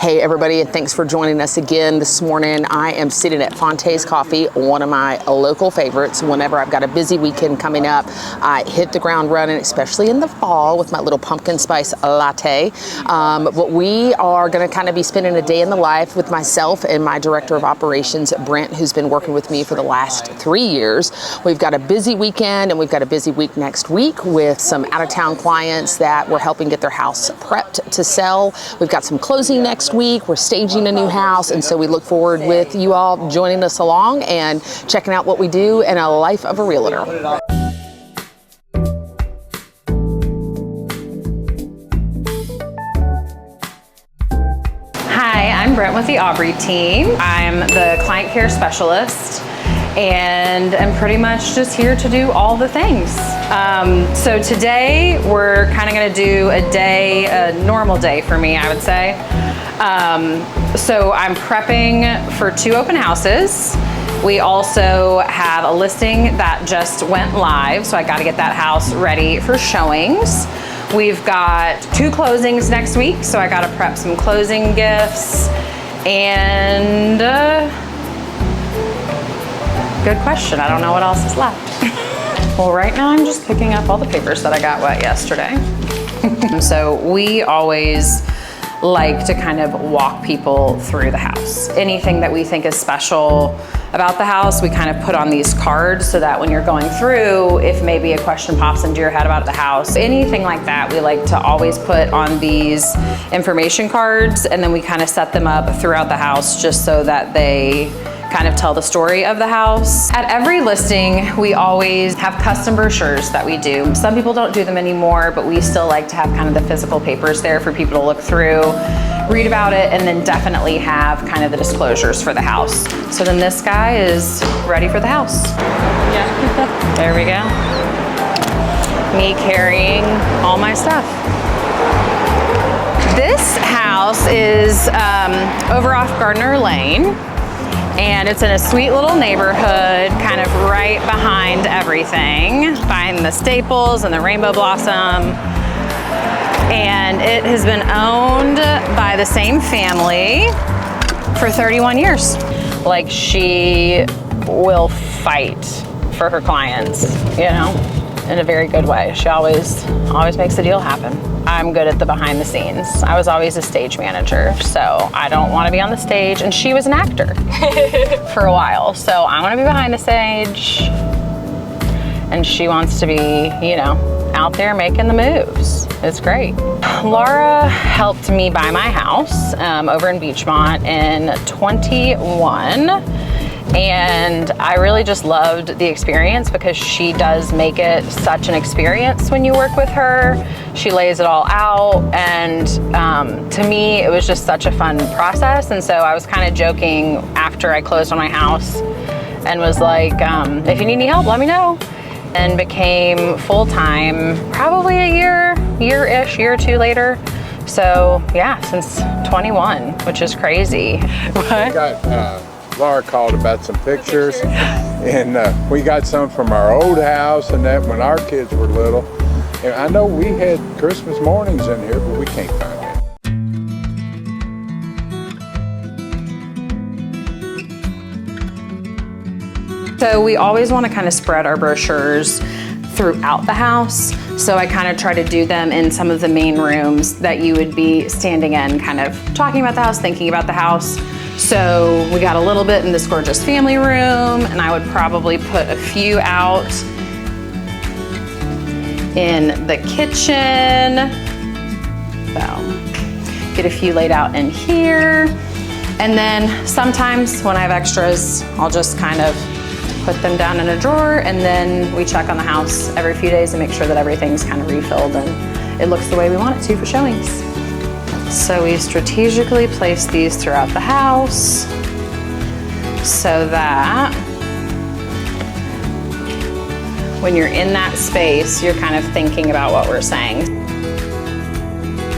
Hey everybody, and thanks for joining us again this morning. I am sitting at Fonte's Coffee, one of my local favorites. Whenever I've got a busy weekend coming up, I hit the ground running, especially in the fall with my little pumpkin spice latte. But we are going to kind of be spending a day in the life with myself and my director of operations, Brent, who's been working with me for the last 3 years. We've got a busy weekend and we've got a busy week next week with some out-of-town clients that we're helping get their house prepped to sell. We've got some closing next week. We're staging a new house, and so we look forward with you all joining us along and checking out what we do in a life of a realtor. Hi, I'm Brent with the Aubrey team. I'm the client care specialist and I'm pretty much just here to do all the things. So today we're kind of going to do a normal day for me, I would say. So I'm prepping for 2 open houses. We also have a listing that just went live, so I got to get that house ready for showings. We've got 2 closings next week, so I got to prep some closing gifts. And good question. I don't know what else is left. Well, right now I'm just picking up all the papers that I got wet yesterday. So we always like to kind of walk people through the house. Anything that we think is special about the house, we kind of put on these cards so that when you're going through, if maybe a question pops into your head about the house, anything like that, we like to always put on these information cards, and then we kind of set them up throughout the house just so that they kind of tell the story of the house. At every listing, we always have custom brochures that we do. Some people don't do them anymore, but we still like to have kind of the physical papers there for people to look through, read about it, and then definitely have kind of the disclosures for the house. So then this guy is ready for the house. Yeah. There we go. Me carrying all my stuff. This house is over off Gardner Lane. And it's in a sweet little neighborhood, kind of right behind everything, behind the Staples and the Rainbow Blossom. And it has been owned by the same family for 31 years. Like, she will fight for her clients, you know, in a very good way. She always makes the deal happen. I'm good at the behind the scenes. I was always a stage manager, so I don't want to be on the stage. And she was an actor for a while, so I want to be behind the stage. And she wants to be, you know, out there making the moves. It's great. Laura helped me buy my house over in Beachmont in 21. And I really just loved the experience because she does make it such an experience when you work with her. She lays it all out, and to me, it was just such a fun process. And so I was kind of joking after I closed on my house and was like, if you need any help, let me know. And became full-time probably a year-ish, year or 2 later. So yeah, since 21, which is crazy. What? Laura called about some pictures, and we got some from our old house and that when our kids were little. And I know we had Christmas mornings in here, but we can't find it. So we always want to kind of spread our brochures throughout the house. So I kind of try to do them in some of the main rooms that you would be standing in, kind of talking about the house, thinking about the house. So we got a little bit in this gorgeous family room, and I would probably put a few out in the kitchen. So get a few laid out in here. And then sometimes when I have extras, I'll just kind of put them down in a drawer, and then we check on the house every few days and make sure that everything's kind of refilled and it looks the way we want it to for showings. So we strategically place these throughout the house so that when you're in that space, you're kind of thinking about what we're saying.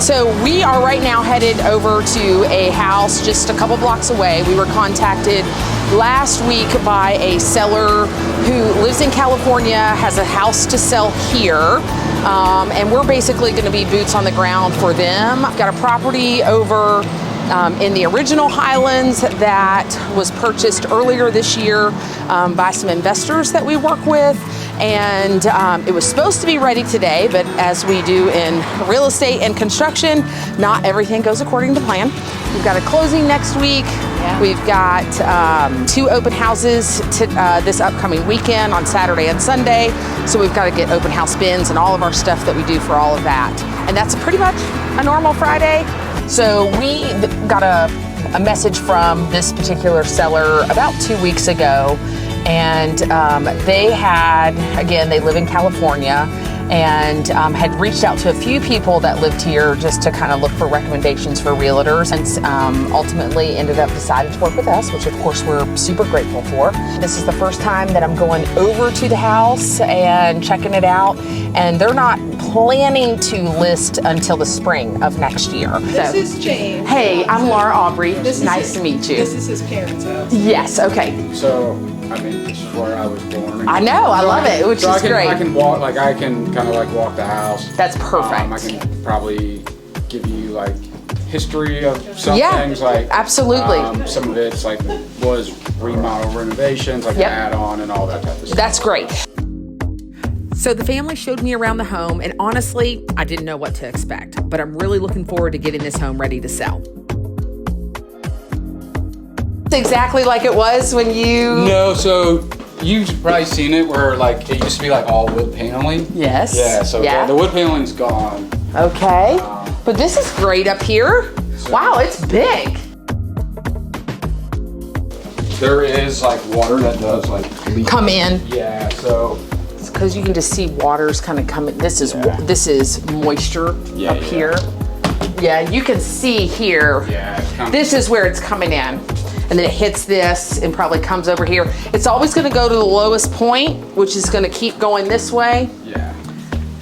So we are right now headed over to a house just a couple blocks away. We were contacted last week by a seller who lives in California, has a house to sell here. And we're basically going to be boots on the ground for them. Got a property over in the original Highlands that was purchased earlier this year by some investors that we work with. And it was supposed to be ready today, but as we do in real estate and construction, not everything goes according to plan. We've got a closing next week. Yeah. We've got 2 open houses this upcoming weekend on Saturday and Sunday. So we've got to get open house bins and all of our stuff that we do for all of that. And that's pretty much a normal Friday. So we got a message from this particular seller about 2 weeks ago. And they had, again, they live in California, and had reached out to a few people that lived here just to kind of look for recommendations for realtors, and ultimately ended up deciding to work with us, which of course we're super grateful for. This is the first time that I'm going over to the house and checking it out, and they're not planning to list until the spring of next year. This is James. Hey, I'm Laura Aubrey. Nice to meet you. This is his parents' house. Yes, okay. So, I mean, this is where I was born. I know, I love it, which is great. I can walk, like I can kind of like walk the house. That's perfect. I can probably give you like history of some Yeah, things, like absolutely. some of it's like was remodel renovations, like Yep. add-on and all that type of stuff. That's great. So the family showed me around the home, and honestly, I didn't know what to expect, but I'm really looking forward to getting this home ready to sell. It's exactly like it was when you... No, so you've probably seen it where like it used to be like all wood paneling. Yes. Yeah, so Yeah. The wood paneling's gone. Okay. But this is great up here. Wow, it's big. There is like water that does like leak. Come in. Yeah, so Because you can just see water's kind of coming. This is moisture Yeah, up yeah. here. Yeah, you can see here. yeah, it's kind of, This is where it's coming in. And then it hits this and probably comes over here. It's always gonna go to the lowest point, which is gonna keep going this way. yeah.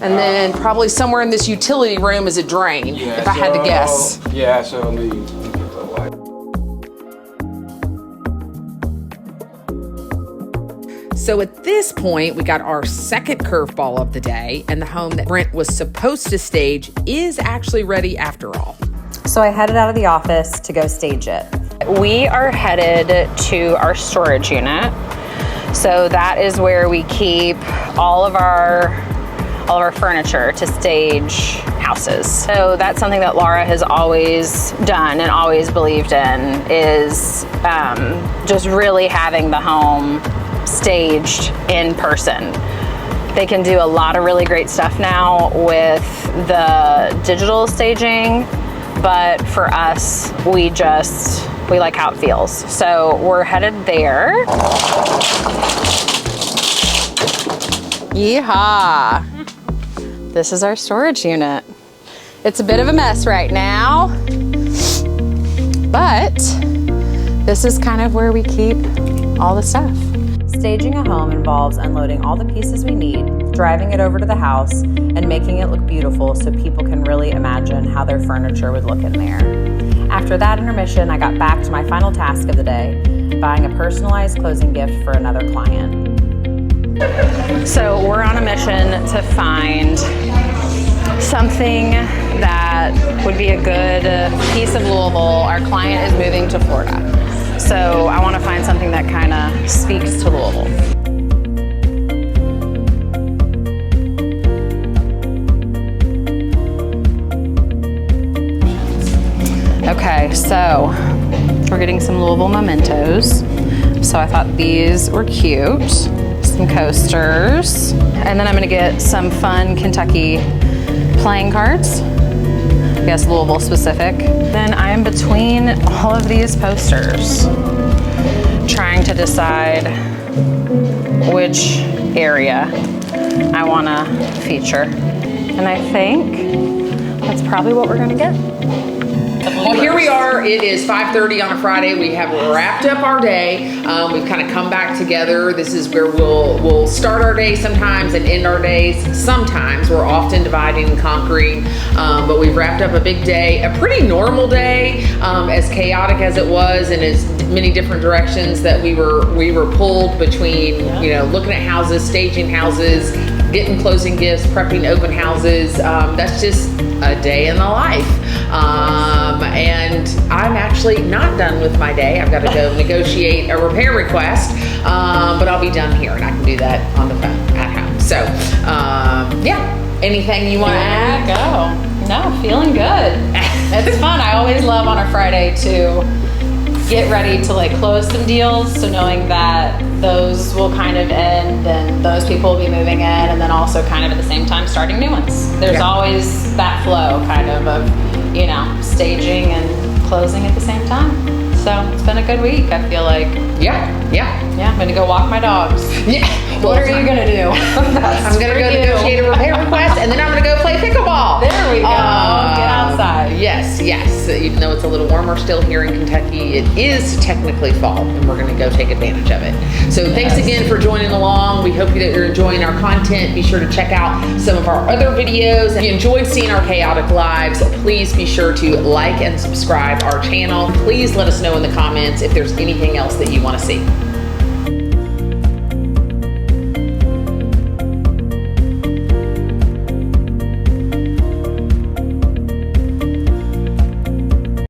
And then probably somewhere in this utility room is a drain, Yeah, if I had to guess. Yeah, so let me get the light. So at this point, we got our second curveball of the day, and the home that Brent was supposed to stage is actually ready after all. So I headed out of the office to go stage it. We are headed to our storage unit. So that is where we keep all of our furniture to stage houses. So that's something that Laura has always done and always believed in, is just really having the home staged in person. They can do a lot of really great stuff now with the digital staging, but for us, we like how it feels. So we're headed there. Yeehaw! This is our storage unit. It's a bit of a mess right now, but this is kind of where we keep all the stuff. Staging a home involves unloading all the pieces we need, driving it over to the house, and making it look beautiful so people can really imagine how their furniture would look in there. After that intermission, I got back to my final task of the day, buying a personalized closing gift for another client. So we're on a mission to find something that would be a good piece of Louisville. Our client is moving to Florida. So I want to find something that kind of speaks to Louisville. Okay, so we're getting some Louisville mementos. So I thought these were cute. Some coasters. And then I'm gonna get some fun Kentucky playing cards. I guess Louisville specific. Then I'm between all of these posters, trying to decide which area I wanna feature. And I think that's probably what we're gonna get. Well, here we are. It is 5:30 on a Friday. We have wrapped up our day. We've kind of come back together. This is where we'll start our day sometimes and end our days sometimes. We're often dividing and conquering, but we've wrapped up a big day, a pretty normal day, as chaotic as it was, and as many different directions that we were pulled between, you know, looking at houses, staging houses, getting closing gifts, prepping open houses. That's just a day in the life. And I'm actually not done with my day. I've got to go negotiate a repair request, but I'll be done here, and I can do that on the phone at home. So, yeah. Anything you want to add? Go. No, feeling good. It's fun. I always love on a Friday to get ready to like close some deals. So knowing that those will kind of end and those people will be moving in, and then also kind of at the same time starting new ones. There's always that flow kind of, you know, staging and closing at the same time. So it's been a good week, I feel like. Yeah. I'm gonna go walk my dogs. Yeah. What are you gonna do? I'm gonna go negotiate a repair request, and then I'm gonna go play pickleball. There we go. Get outside. Yes. Even though it's a little warmer still here in Kentucky, it is technically fall, and we're gonna go take advantage of it. So thanks again for joining along. We hope that you're enjoying our content. Be sure to check out some of our other videos. If you enjoyed seeing our chaotic lives, please be sure to like and subscribe our channel. Please let us know in the comments if there's anything else that you want to see.